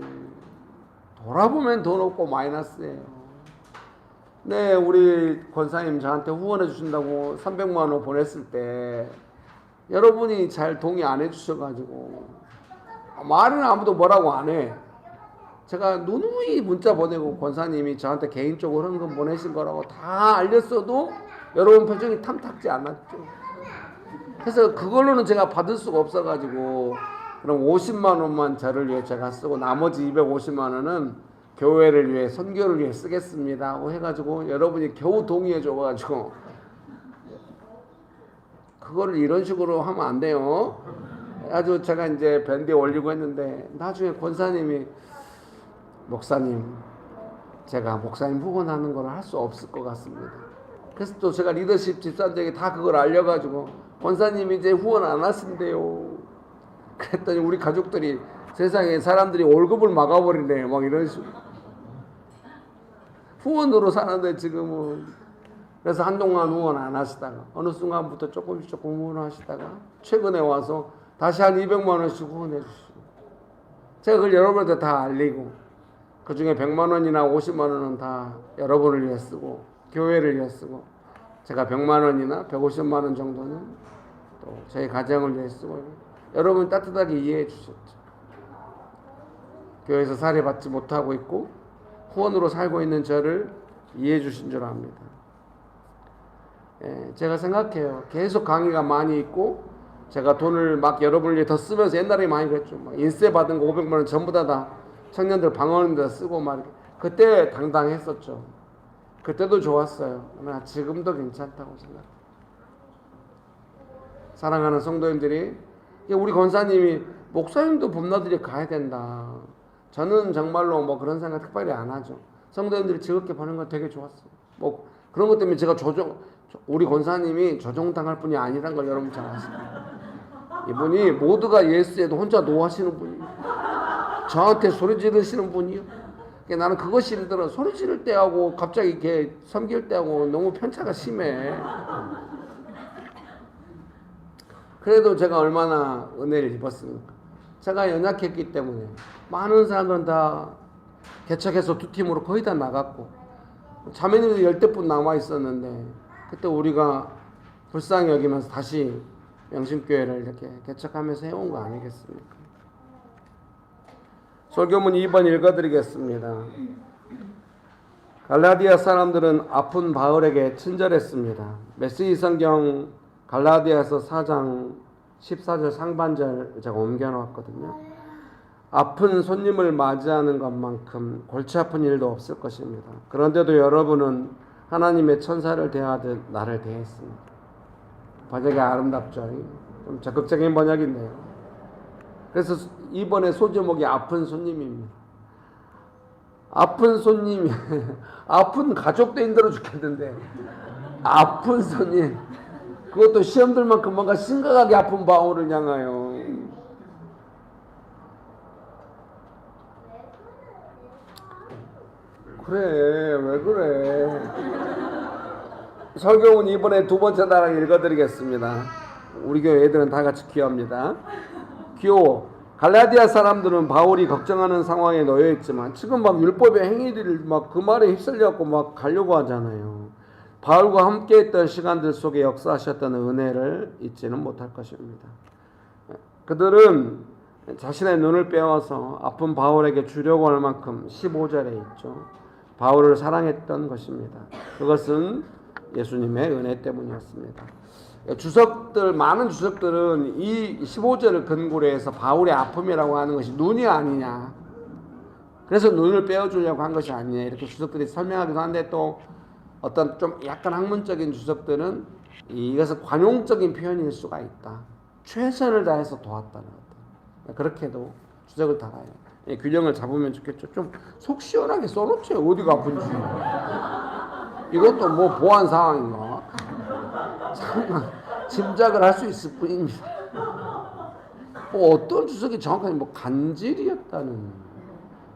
돌아보면 돈 없고 마이너스예요. 네, 우리 권사님 저한테 후원해 주신다고 300만 원 보냈을 때 여러분이 잘 동의 안 해주셔가지고 말은 아무도 뭐라고 안 해. 제가 누누이 문자 보내고 권사님이 저한테 개인적으로 헌금 보내신 거라고 다 알렸어도 여러분 표정이 탐탁지 않았죠. 그래서 그걸로는 제가 받을 수가 없어가지고 그럼 50만 원만 저를 위해 제가 쓰고 나머지 250만 원은 교회를 위해 선교를 위해 쓰겠습니다 하고 해가지고 여러분이 겨우 동의해 줘가지고, 그거를 이런 식으로 하면 안 돼요. 아주 제가 이제 밴드에 올리고 했는데 나중에 권사님이, 목사님 제가 목사님 후원하는 걸 할 수 없을 것 같습니다. 그래서 또 제가 리더십 집사님에게 다 그걸 알려가지고 권사님이 이제 후원 안 하신대요. 그랬더니 우리 가족들이, 세상에 사람들이 월급을 막아버리네 막 이런 식으로 후원으로 사는데 지금은. 그래서 한동안 후원 안 하시다가 어느 순간부터 조금씩 후원하시다가 최근에 와서 다시 한 200만 원씩 후원해 주시고, 제가 그걸 여러분한테 다 알리고 그 중에 100만 원이나 50만 원은 다 여러분을 위해 쓰고 교회를 위해 쓰고, 제가 100만 원이나 150만 원 정도는 또 저희 가정을 위해 쓰고, 여러분 따뜻하게 이해해 주셨죠. 교회에서 살해받지 못하고 있고 후원으로 살고 있는 저를 이해해 주신 줄 압니다. 제가 생각해요. 계속 강의가 많이 있고 제가 돈을 막 여러분을 위해 더 쓰면서, 옛날에 많이 그랬죠. 막 인세 받은 거 500만 원 전부 다 청년들 방언하는 데 쓰고 막 이렇게. 그때 당당했었죠. 그때도 좋았어요. 그러나 지금도 괜찮다고 생각해요. 사랑하는 성도님들이, 우리 권사님이 목사님도 봄나들이 가야 된다. 저는 정말로 뭐 그런 생각 특별히 안 하죠. 성도님들이 즐겁게 보는 건 되게 좋았어요. 뭐 그런 것 때문에 제가 우리 권사님이 조종당할 분이 아니란 걸 여러분 잘 아십니다. 이분이 모두가 예수에도 혼자 노하시는 분이에요. 저한테 소리 지르시는 분이요. 나는 그것이 힘들어. 소리 지를 때하고 갑자기 이렇게 섬길 때하고 너무 편차가 심해. 그래도 제가 얼마나 은혜를 입었습니까? 제가 연약했기 때문에 많은 사람들은 다 개척해서 두 팀으로 거의 다 나갔고, 자매님들 10대뿐 남아 있었는데 그때 우리가 불쌍히 여기면서 다시 명심교회를 이렇게 개척하면서 해온 거 아니겠습니까? 설교문 2번 읽어드리겠습니다. 갈라디아 사람들은 아픈 바울에게 친절했습니다. 메시지 성경 갈라디아서 4장 14절 상반절 제가 옮겨놓았거든요. 아픈 손님을 맞이하는 것만큼 골치 아픈 일도 없을 것입니다. 그런데도 여러분은 하나님의 천사를 대하듯 나를 대했습니다. 번역이 아름답죠. 좀 적극적인 번역인데요. 그래서 이번에 소제목이 아픈 손님입니다. 아픈 손님이 아픈 가족도 힘들어 죽겠는데 아픈 손님, 그것도 시험들 만큼 뭔가 심각하게 아픈 바울을 향하여 그래 왜 그래. 설교문 이번에 두 번째 나랑 읽어드리겠습니다. 우리 교회 애들은 다 같이 귀여웁니다. 귀여워. 갈라디아 사람들은 바울이 걱정하는 상황에 놓여 있지만 지금 막 율법의 행위들을 막 그 말에 휩쓸려갖고 막 가려고 하잖아요. 바울과 함께했던 시간들 속에 역사하셨던 은혜를 잊지는 못할 것입니다. 그들은 자신의 눈을 빼앗아 아픈 바울에게 주려고 할 만큼 15절에 있죠. 바울을 사랑했던 것입니다. 그것은 예수님의 은혜 때문이었습니다. 주석들, 많은 주석들은 이 15절을 근거로 해서 바울의 아픔이라고 하는 것이 눈이 아니냐, 그래서 눈을 빼어주려고 한 것이 아니냐, 이렇게 주석들이 설명하기도 한데, 또 어떤 좀 약간 학문적인 주석들은 이것은 관용적인 표현일 수가 있다, 최선을 다해서 도왔다는 것, 그렇게도 주석을 달아요. 균형을 잡으면 좋겠죠. 좀 속 시원하게 써놓죠. 어디가 아픈지. 이것도 뭐 보안 상황인가? 잠깐 짐작을 할 수 있을 뿐입니다. 뭐 어떤 주석이 정확하게 뭐 간질이었다는,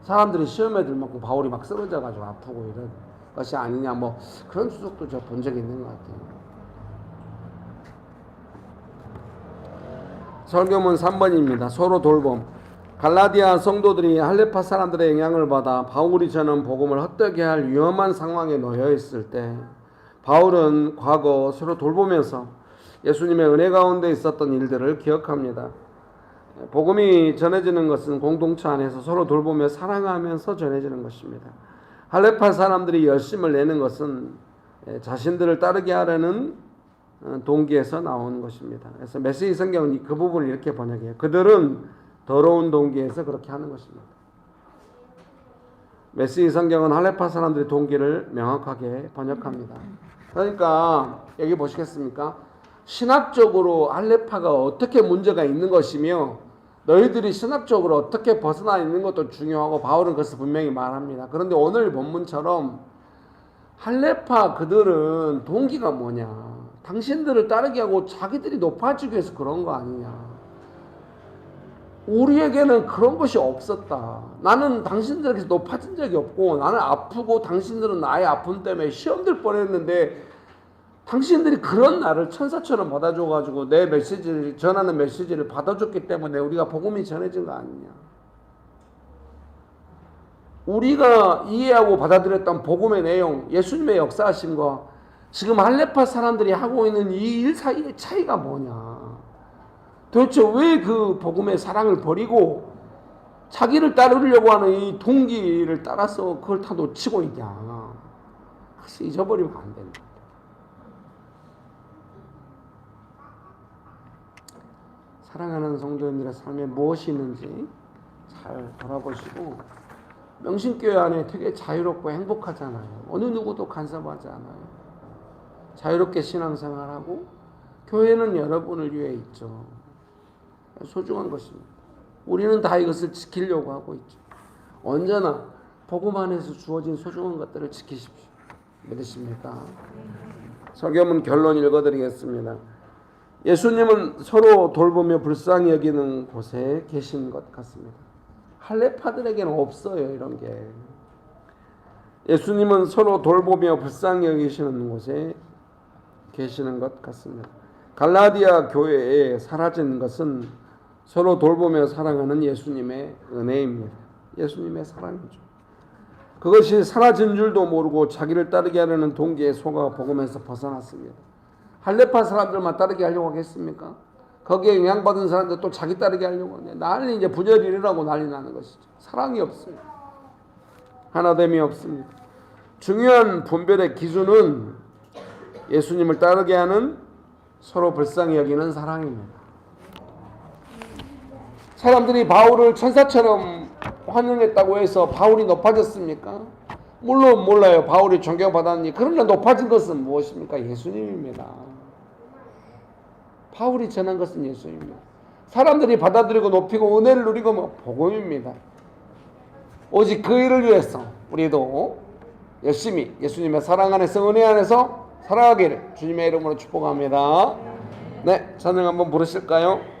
사람들이 시험에 들 만큼 바울이 막 쓰러져가지고 아프고 이런 것이 아니냐, 뭐 그런 주석도 제가 본 적이 있는 것 같아요. 설교문 3번입니다. 서로 돌봄. 갈라디아 성도들이 할레파 사람들의 영향을 받아 바울이 전한 복음을 헛되게 할 위험한 상황에 놓여 있을 때 바울은 과거 서로 돌보면서 예수님의 은혜 가운데 있었던 일들을 기억합니다. 복음이 전해지는 것은 공동체 안에서 서로 돌보며 사랑하면서 전해지는 것입니다. 할레파 사람들이 열심을 내는 것은 자신들을 따르게 하려는 동기에서 나온 것입니다. 그래서 메시지 성경은 그 부분을 이렇게 번역해요. 그들은 더러운 동기에서 그렇게 하는 것입니다. 메시지 성경은 할레파 사람들의 동기를 명확하게 번역합니다. 그러니까 여기 보시겠습니까? 신학적으로 할레파가 어떻게 문제가 있는 것이며 너희들이 신학적으로 어떻게 벗어나 있는 것도 중요하고 바울은 그것을 분명히 말합니다. 그런데 오늘 본문처럼 할레파 그들은 동기가 뭐냐? 당신들을 따르게 하고 자기들이 높아지기 위해서 그런 거 아니냐? 우리에게는 그런 것이 없었다. 나는 당신들에게서 높아진 적이 없고 나는 아프고 당신들은 나의 아픔 때문에 시험들 뻔했는데 당신들이 그런 나를 천사처럼 받아줘가지고 내 메시지를 전하는 메시지를 받아줬기 때문에 우리가 복음이 전해진 거 아니냐. 우리가 이해하고 받아들였던 복음의 내용, 예수님의 역사하심과 지금 할레파 사람들이 하고 있는 이 일 사이의 차이가 뭐냐. 도대체 왜 그 복음의 사랑을 버리고 자기를 따르려고 하는 이 동기를 따라서 그걸 다 놓치고 있냐. 그래서 잊어버리면 안 된다. 사랑하는 성도님들의 삶에 무엇이 있는지 잘 돌아보시고, 명신교회 안에 되게 자유롭고 행복하잖아요. 어느 누구도 간섭하지 않아요. 자유롭게 신앙생활하고 교회는 여러분을 위해 있죠. 소중한 것입니다. 우리는 다 이것을 지키려고 하고 있죠. 언제나 복음 안에서 주어진 소중한 것들을 지키십시오. 믿으십니까? 설교문 결론 읽어드리겠습니다. 예수님은 서로 돌보며 불쌍히 여기는 곳에 계신 것 같습니다. 할레파들에게는 없어요, 이런 게. 예수님은 서로 돌보며 불쌍히 여기시는 곳에 계시는 것 같습니다. 갈라디아 교회에 사라진 것은 서로 돌보며 사랑하는 예수님의 은혜입니다. 예수님의 사랑이죠. 그것이 사라진 줄도 모르고 자기를 따르게 하려는 동기에 속아 복음에서 벗어났습니다. 할레파 사람들만 따르게 하려고 하겠습니까? 거기에 영향받은 사람들 또 자기 따르게 하려고 하네. 난리 이제 분열이라고 난리 나는 것이죠. 사랑이 없어요. 하나됨이 없습니다. 중요한 분별의 기준은 예수님을 따르게 하는 서로 불쌍히 여기는 사랑입니다. 사람들이 바울을 천사처럼 환영했다고 해서 바울이 높아졌습니까? 물론 몰라요. 바울이 존경받았니? 그러나 높아진 것은 무엇입니까? 예수님입니다. 바울이 전한 것은 예수님입니다. 사람들이 받아들이고 높이고 은혜를 누리고 복음입니다. 오직 그 일을 위해서 우리도 열심히 예수님의 사랑 안에서 은혜 안에서 살아가기를 주님의 이름으로 축복합니다. 네, 찬양 한번 부르실까요?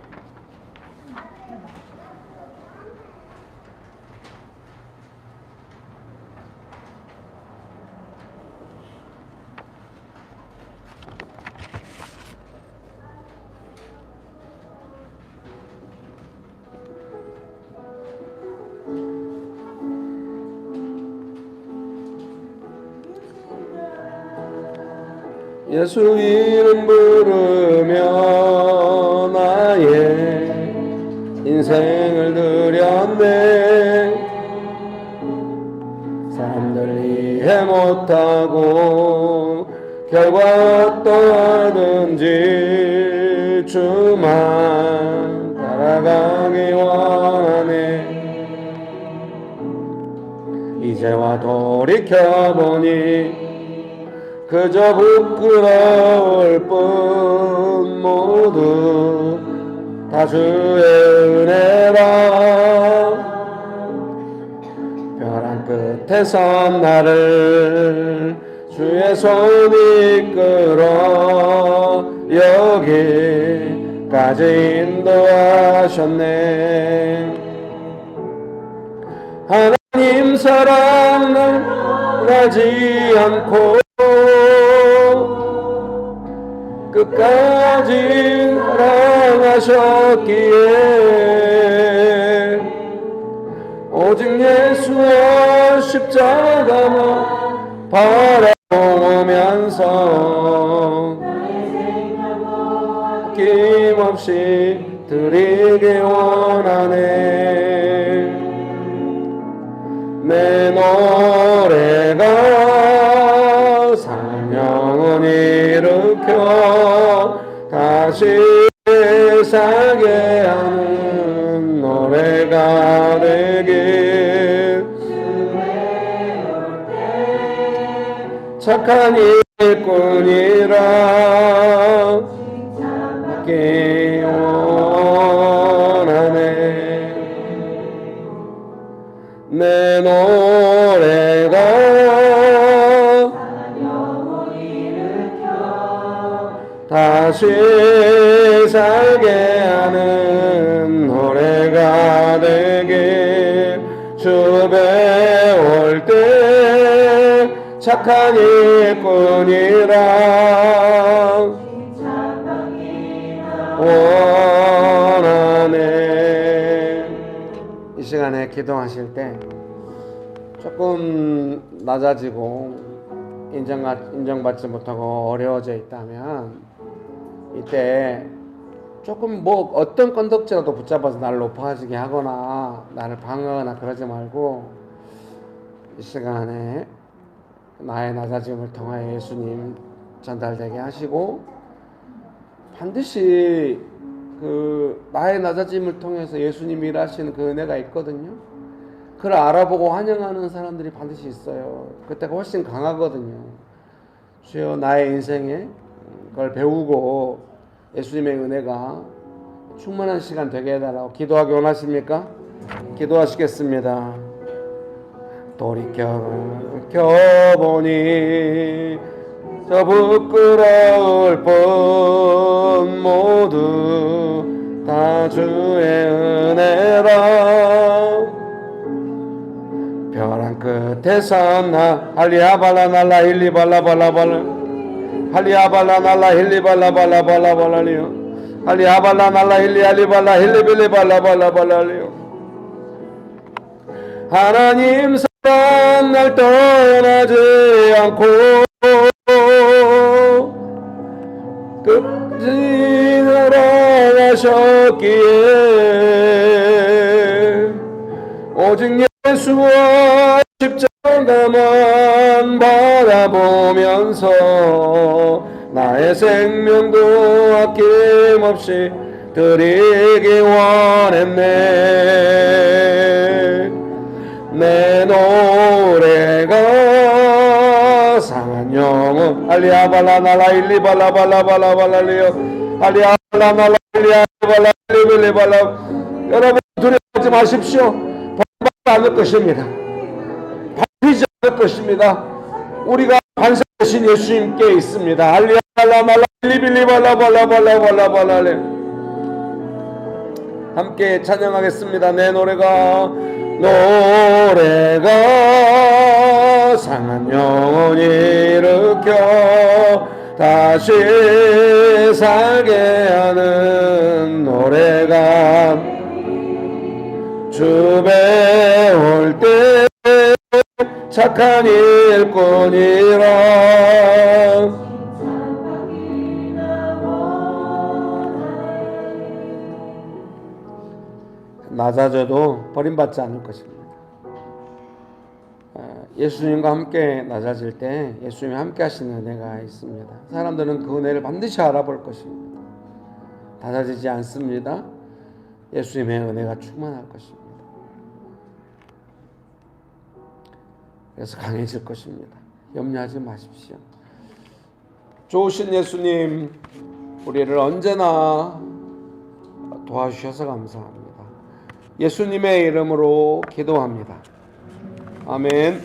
예수 이름 부르며 나의 인생을 드렸네. 사람들 이해 못하고 결과 어떠하든지 주만 따라가기 원하네. 이제와 돌이켜보니 그저 부끄러울 뿐 모두 다 주의 은혜라. 벼랑 끝에서 나를 주의 손이 이끌어 여기까지 인도하셨네. 하나님 사랑을 하지 않고 끝까지 사랑하셨기에 오직 예수의 십자가만 바라보면서 아낌없이 드리기 원하네. 내 노래가 생명을 일으켜 다시 살게 하는 노래가 되길. 착한 일꾼이라 믿기 원하네. 내 노래가 다시 살게 하는 노래가 되길. 주 배울 때 착한 일꾼이라 원하네. 이 시간에 기도하실 때 조금 낮아지고 인정받지 못하고 어려워져 있다면 이때 조금 어떤 건덕지라도 붙잡아서 나를 높아지게 하거나 나를 방어하거나 그러지 말고 이 시간에 나의 낮아짐을 통하여 예수님 전달되게 하시고, 반드시 그 나의 낮아짐을 통해서 예수님 일하시는 그 은혜가 있거든요. 그걸 알아보고 환영하는 사람들이 반드시 있어요. 그때가 훨씬 강하거든요. 주여 나의 인생에 그걸 배우고 예수님의 은혜가 충만한 시간 되게 해달라고 기도하기 원하십니까? 기도하시겠습니다. 돌이켜보니 저 부끄러울 뿐 모두 다 주의 은혜라. 벼랑 끝에서 나 할리아발라 날라 힐리발라발라발라 할리아발라 날라 힐리발라발라발라발라리요 할리아발라 날라 힐리발라 힐리빌리발라발라발라리요. 하나님 사랑 날 떠나지 않고 끝까지 사랑하셨기에 하셨기에 오직 예수와 십자가만 바라보면서 나의 생명도 아낌없이 드리기 원했네. 내 노래가 상한 영혼 알리아발라나라 일리발라발라발라발라리오 알리아발라나라 일리아발라발라발라. 여러분 두려워하지 마십시오. 범하지 않을 것입니다. 밟히지 않을 것입니다. 우리가 반석되신 예수님께 있습니다. 알리아발라말라 일리빌리발라발라발라발라발라. 함께 찬양하겠습니다. 내 노래가 상한 영혼이 일으켜 다시 살게 하는 노래가 주 배울 때 착한 일꾼이라. 낮아져도 버림받지 않을 것입니다. 예수님과 함께 낮아질 때 예수님이 함께 하시는 은혜가 있습니다. 사람들은 그 은혜를 반드시 알아볼 것입니다. 낮아지지 않습니다. 예수님의 은혜가 충만할 것입니다. 그래서 강해질 것입니다. 염려하지 마십시오. 좋으신 예수님, 우리를 언제나 도와주셔서 감사합니다. 예수님의 이름으로 기도합니다. 아멘.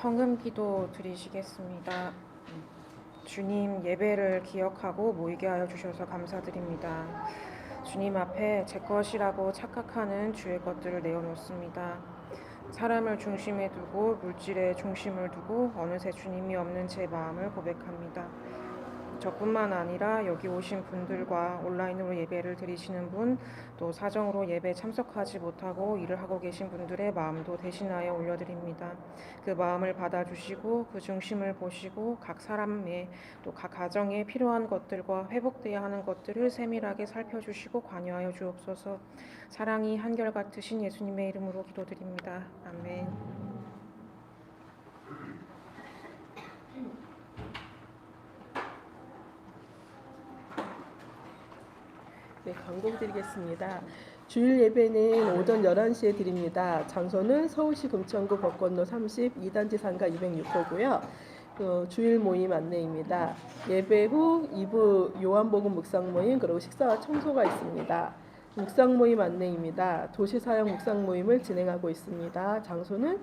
헌금기도 드리시겠습니다. 주님, 예배를 기억하고 모이게 하여 주셔서 감사드립니다. 주님 앞에 제 것이라고 착각하는 주의 것들을 내어놓습니다. 사람을 중심에 두고 물질에 중심을 두고 어느새 주님이 없는 제 마음을 고백합니다. 저뿐만 아니라 여기 오신 분들과 온라인으로 예배를 드리시는 분, 또 사정으로 예배 참석하지 못하고 일을 하고 계신 분들의 마음도 대신하여 올려드립니다. 그 마음을 받아주시고 그 중심을 보시고 각 사람의 또 각 가정에 필요한 것들과 회복되어야 하는 것들을 세밀하게 살펴주시고 관여하여 주옵소서. 사랑이 한결같으신 예수님의 이름으로 기도드립니다. 아멘. 네, 광고 드리겠습니다. 주일 예배는 오전 11시에 드립니다. 장소는 서울시 금천구 벚건로 30 2단지 상가 206호고요. 주일 모임 안내입니다. 예배 후 2부 요한복음 묵상 모임 그리고 식사와 청소가 있습니다. 묵상 모임 안내입니다. 도시사역 묵상 모임을 진행하고 있습니다. 장소는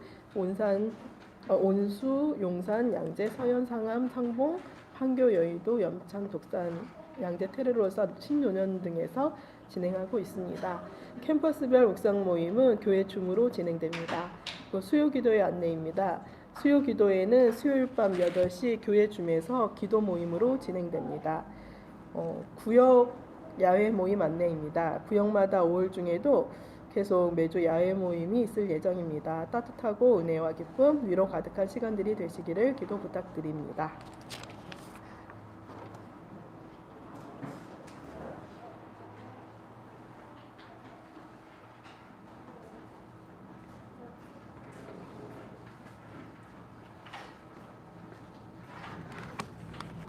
온수, 용산, 양재, 서현, 상암, 상봉, 판교, 여의도, 염창, 독산, 양재, 테르로사, 신논현 등에서 진행하고 있습니다. 캠퍼스별 묵상 모임은 교회 줌으로 진행됩니다. 수요기도회 안내입니다. 수요기도회는 수요일 밤 8시 교회 줌에서 기도 모임으로 진행됩니다. 구역 야외 모임 안내입니다. 구역마다 5월 중에도 계속 매주 야외 모임이 있을 예정입니다. 따뜻하고 은혜와 기쁨, 위로 가득한 시간들이 되시기를 기도 부탁드립니다.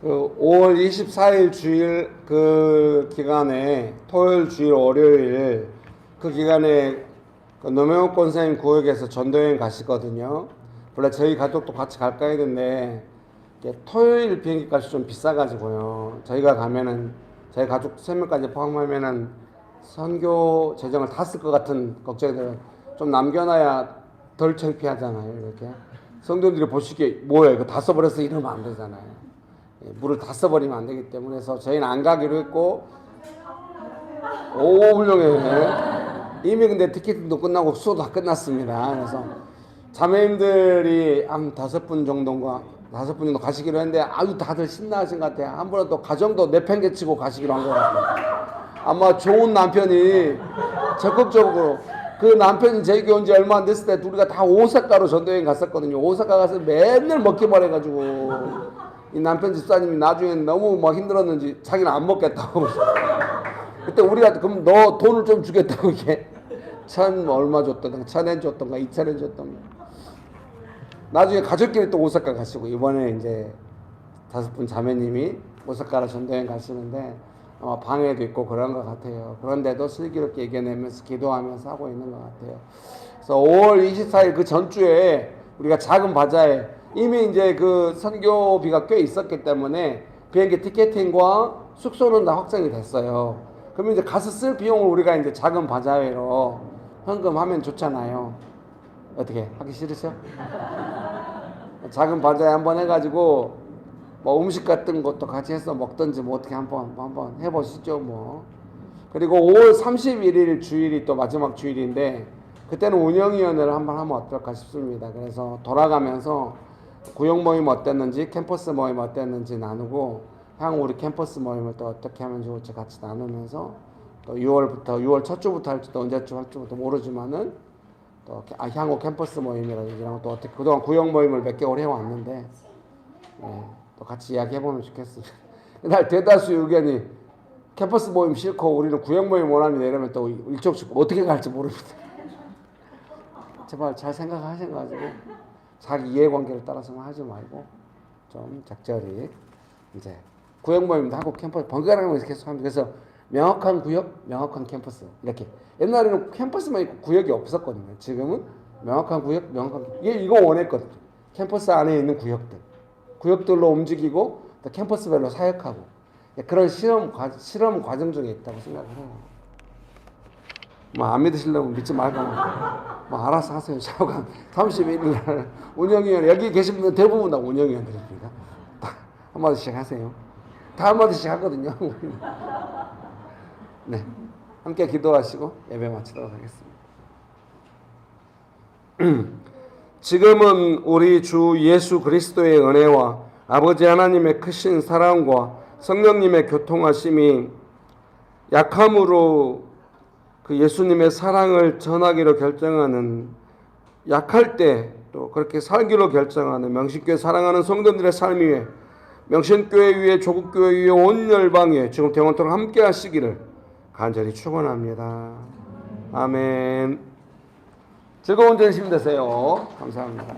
그 5월 24일 주일 그 기간에 토요일, 주일, 월요일 그 기간에 그 노명욱 권사님 구역에서 전도여행 가시거든요. 원래 저희 가족도 같이 갈까 했는데 토요일 비행기 값이 좀 비싸가지고요. 저희가 가면은 저희 가족 3명까지 포함하면은 선교 재정을 다 쓸 것 같은 걱정이 들어요. 좀 남겨놔야 덜 창피하잖아요. 이렇게 성도들이 보시기에 뭐야 이거 다 써버려서 이러면 안 되잖아요. 물을 다 써버리면 안 되기 때문에 해서 저희는 안 가기로 했고, 오 훌륭해. 이미 근데 티켓도 끝나고 수도 다 끝났습니다. 그래서 자매님들이 한 5분 정도 가시기로 했는데 아주 다들 신나하신 것 같아요. 한 분은 또 가정도 내팽개치고 가시기로 한 것 같아요. 아마 좋은 남편이 적극적으로 그 남편이 제게 온 지 얼마 안 됐을 때 우리가 다 오사카로 전도여행 갔었거든요. 오사카 가서 맨날 먹기만 해가지고 이 남편 집사님이 나중에 너무 막 힘들었는지 자기는 안 먹겠다고. 그때 우리가 그럼 너 돈을 좀 주겠다고 이게 얼마 줬던가 1,000엔 줬던가 2,000엔 줬던가. 나중에 가족끼리 또 오사카 가시고 이번에 이제 5분 자매님이 오사카로 전도여행 가시는데 방해도 있고 그런 것 같아요. 그런데도 슬기롭게 이겨내면서 기도하면서 하고 있는 것 같아요. 그래서 5월 24일 그 전주에 우리가 작은 바자회 이미 이제 그 선교비가 꽤 있었기 때문에 비행기 티켓팅과 숙소는 다 확정이 됐어요. 그러면 이제 가서 쓸 비용을 우리가 이제 작은 바자회로 헌금하면 좋잖아요. 어떻게 하기 싫으셔? 작은 바자회 한번 해가지고 뭐 음식 같은 것도 같이 해서 먹든지 뭐 어떻게 한번 해보시죠 뭐. 그리고 5월 31일 주일이 또 마지막 주일인데 그때는 운영위원회를 한번 하면 어떨까 싶습니다. 그래서 돌아가면서 구역 모임 어땠는지 캠퍼스 모임 어땠는지 나누고 향후 우리 캠퍼스 모임을 또 어떻게 하면 좋을지 같이 나누면서 또 6월 첫 주부터 할지도 언제쯤 할지도 모르지만은 또 향후 캠퍼스 모임이라든지 이런 것도 어떻게 그동안 구역 모임을 몇 개월 해왔는데 또 같이 이야기해보면 좋겠습니다. 그날 대다수 의견이 캠퍼스 모임 싫고 우리는 구역 모임 원합니다 이러면 또 일촉즉발 어떻게 갈지 모릅니다. 제발 잘 생각하셔가지고 자기 이해관계를 따라서만 하지 말고 좀 적절히 이제 구역 모임도 하고 캠퍼스 번갈아가면서 이렇게 계속 합니다. 그래서 명확한 구역, 명확한 캠퍼스 이렇게. 옛날에는 캠퍼스만 있고 구역이 없었거든요. 지금은 명확한 구역, 명확한 이거 원했거든요. 캠퍼스 안에 있는 구역들로 움직이고 또 캠퍼스별로 사역하고 그런 실험 과정 중에 있다고 생각을 해요. 뭐 안 믿으시려면 믿지 말고 뭐 알아서 하세요. 샤오강 31일 날 운영위원 여기 계신 분들 대부분 다 운영위원들입니다. 한마디씩 하세요. 다 한마디씩 하거든요. 네, 함께 기도하시고 예배 마치도록 하겠습니다. 지금은 우리 주 예수 그리스도의 은혜와 아버지 하나님의 크신 사랑과 성령님의 교통하심이 약함으로 그 예수님의 사랑을 전하기로 결정하는 약할 때 또 그렇게 살기로 결정하는 명신교회 사랑하는 성도들의 삶 위에 명신교회 위에 조국교회 위에 온 열방 위에 지금 영원토록 함께 하시기를 간절히 축원합니다. 아멘. 즐거운 전심 되세요. 감사합니다.